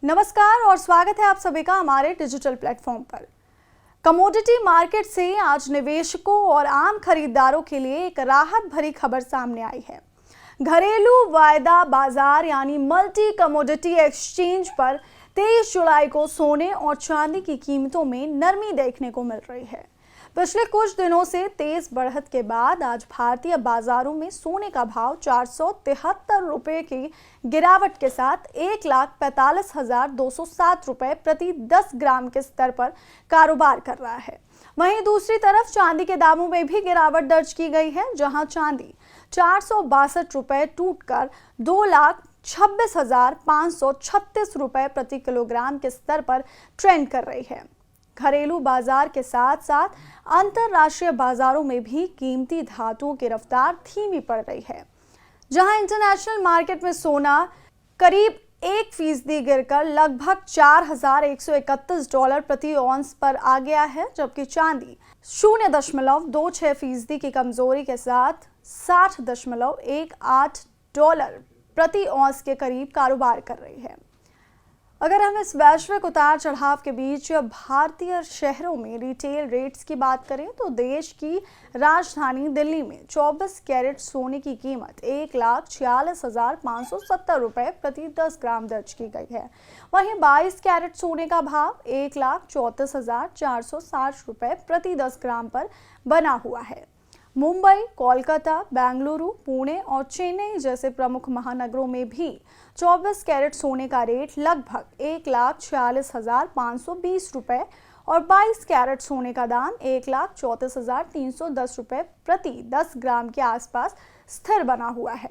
नमस्कार और स्वागत है आप सभी का हमारे डिजिटल प्लेटफॉर्म पर। कमोडिटी मार्केट से आज निवेशकों और आम खरीदारों के लिए एक राहत भरी खबर सामने आई है। घरेलू वायदा बाजार यानी मल्टी कमोडिटी एक्सचेंज पर 23 जुलाई को सोने और चांदी की कीमतों में नरमी देखने को मिल रही है। पिछले कुछ दिनों से तेज बढ़त के बाद आज भारतीय बाजारों में सोने का भाव 473 रुपए की गिरावट के साथ 1,45,207 रुपए प्रति 10 ग्राम के स्तर पर कारोबार कर रहा है। वहीं दूसरी तरफ चांदी के दामों में भी गिरावट दर्ज की गई है, जहां चांदी 462 रुपए टूटकर 2,26,536 रुपए प्रति किलोग्राम के स्तर पर ट्रेंड कर रही है। घरेलू बाजार के साथ साथ अंतरराष्ट्रीय बाजारों में भी कीमती धातुओं की रफ्तार धीमी पड़ रही है, जहां इंटरनेशनल मार्केट में सोना करीब 1% गिरकर लगभग $4,131 प्रति औंस पर आ गया है, जबकि चांदी 0.26% की कमजोरी के साथ $60.18 प्रति औंस के करीब कारोबार कर रही है। अगर हम इस वैश्विक उतार चढ़ाव के बीच भारतीय शहरों में रिटेल रेट्स की बात करें तो देश की राजधानी दिल्ली में 24 कैरेट सोने की कीमत 1,46,570 रुपए प्रति 10 ग्राम दर्ज की गई है। वहीं 22 कैरेट सोने का भाव 1,34,460 रुपए प्रति 10 ग्राम पर बना हुआ है। मुंबई, कोलकाता, बेंगलुरु, पुणे और चेन्नई जैसे प्रमुख महानगरों में भी 24 कैरेट सोने का रेट लगभग 1,46,520 रुपए और 22 कैरेट सोने का दाम 1,34,310 रुपए प्रति 10 ग्राम के आसपास स्थिर बना हुआ है।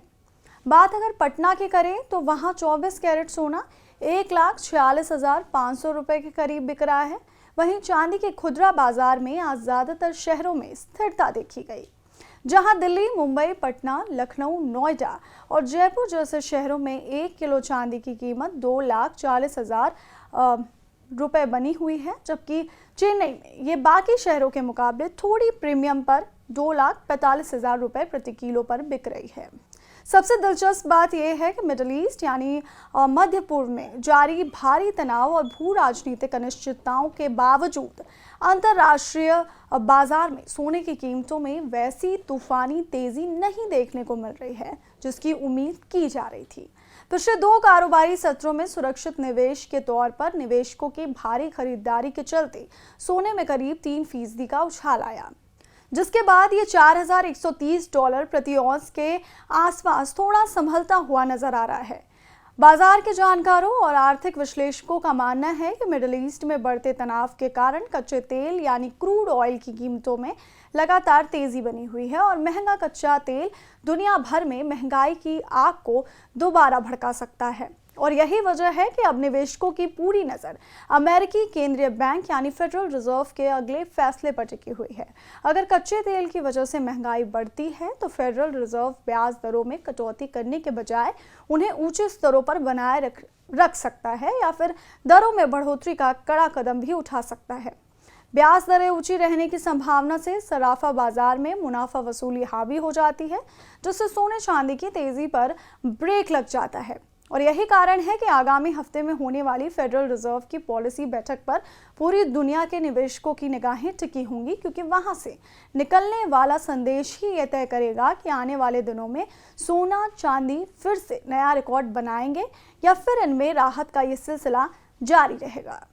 बात अगर पटना की करें तो वहां 24 कैरेट सोना 1,46,500 रुपए के करीब बिक रहा है। वहीं चांदी के खुदरा बाजार में आज ज्यादातर शहरों में स्थिरता देखी गई, जहां दिल्ली, मुंबई, पटना, लखनऊ, नोएडा और जयपुर जैसे शहरों में 1 किलो चांदी की कीमत 2,40,000 रुपए बनी हुई है, जबकि चेन्नई में ये बाकी शहरों के मुकाबले थोड़ी प्रीमियम पर 2,45,000 रुपए प्रति किलो पर बिक रही है। सबसे दिलचस्प बात यह है कि मिडिल ईस्ट यानी मध्य पूर्व में जारी भारी तनाव और भू राजनीतिक अनिश्चितताओं के बावजूद अंतर्राष्ट्रीय बाजार में सोने की कीमतों में वैसी तूफानी तेजी नहीं देखने को मिल रही है जिसकी उम्मीद की जा रही थी। पिछले 2 कारोबारी सत्रों में सुरक्षित निवेश के तौर पर निवेशकों की भारी खरीदारी के चलते सोने में करीब 3% का उछाल आया, जिसके बाद ये $4,130 प्रति औंस के आसपास थोड़ा संभलता हुआ नजर आ रहा है। बाजार के जानकारों और आर्थिक विश्लेषकों का मानना है कि मिडिल ईस्ट में बढ़ते तनाव के कारण कच्चे तेल यानी क्रूड ऑयल की कीमतों में लगातार तेजी बनी हुई है और महंगा कच्चा तेल दुनिया भर में महंगाई की आग को दोबारा भड़का सकता है। और यही वजह है कि अब निवेशकों की पूरी नजर अमेरिकी केंद्रीय बैंक यानी फेडरल रिजर्व के अगले फैसले पर टिकी हुई है। अगर कच्चे तेल की वजह से महंगाई बढ़ती है तो फेडरल रिजर्व ब्याज दरों में कटौती करने के बजाय उन्हें ऊंचे स्तरों पर बनाए रख सकता है या फिर दरों में बढ़ोतरी का कड़ा कदम भी उठा सकता है। ब्याज दरें ऊंची रहने की संभावना से सराफा बाजार में मुनाफा वसूली हावी हो जाती है, जिससे सोने चांदी की तेजी पर ब्रेक लग जाता है। और यही कारण है कि आगामी हफ्ते में होने वाली फेडरल रिजर्व की पॉलिसी बैठक पर पूरी दुनिया के निवेशकों की निगाहें टिकी होंगी, क्योंकि वहां से निकलने वाला संदेश ही यह तय करेगा कि आने वाले दिनों में सोना चांदी फिर से नया रिकॉर्ड बनाएंगे या फिर इनमें राहत का ये सिलसिला जारी रहेगा।